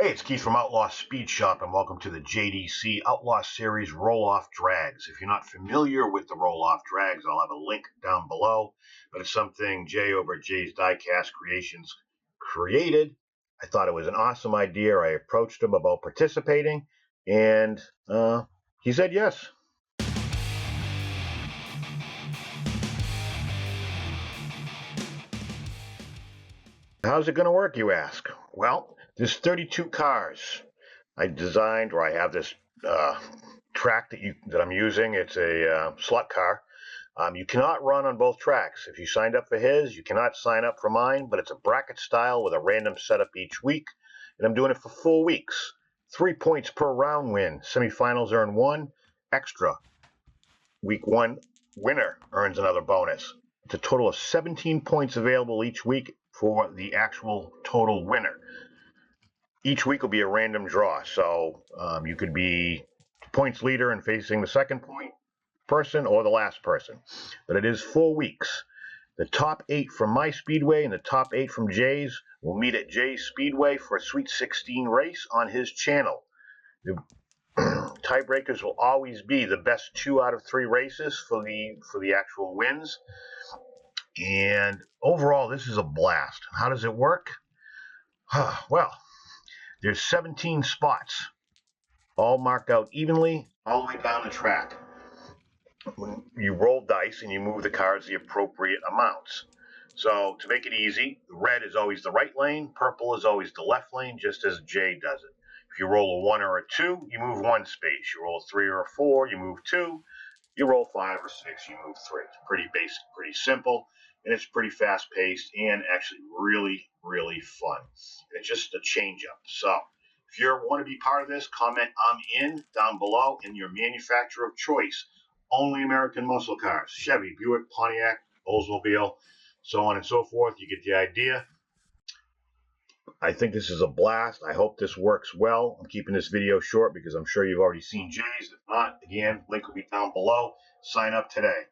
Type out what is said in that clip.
Hey, it's Keith from Outlaw Speed Shop, and welcome to the JDC Outlaw Series roll-off drags. If you're not familiar with the roll-off drags, I'll have a link down below, but it's something Jay over at Jay's Diecast Creations created. I thought it was an awesome idea. I approached him about participating, and he said yes. How's it going to work, you ask? Well, there's 32 cars. I designed, or I have this track that I'm using. It's a slut car. You cannot run on both tracks. If you signed up for his, you cannot sign up for mine, but it's a bracket style with a random setup each week, and I'm doing it for 4 weeks. 3 points per round win. Semifinals earn 1 extra. Week 1 winner earns another bonus. It's a total of 17 points available each week for the actual total winner. Each week will be a random draw, so you could be points leader and facing the second point person or the last person. But it is 4 weeks. The top 8 from my speedway and the top 8 from Jay's will meet at Jay's Speedway for a Sweet 16 race on his channel. The tiebreakers will always be the best 2 out of 3 races for the actual wins. And overall, this is a blast. How does it work? Well, there's 17 spots, all marked out evenly all the way down the track. When you roll dice and you move the cards the appropriate amounts. So to make it easy, red is always the right lane, purple is always the left lane, just as Jay does it. If you roll a 1 or a 2, you move 1 space. You roll a 3 or a 4, you move 2. You roll 5 or 6, you move 3. It's pretty basic, pretty simple, and it's pretty fast-paced and actually really, really fun. And it's just a change-up. So if you want to be part of this, comment "I'm in" down below and your manufacturer of choice. Only American muscle cars: Chevy, Buick, Pontiac, Oldsmobile, so on and so forth. You get the idea. I think this is a blast. I hope this works well. I'm keeping this video short because I'm sure you've already seen Jay's. If not, again, link will be down below. Sign up today.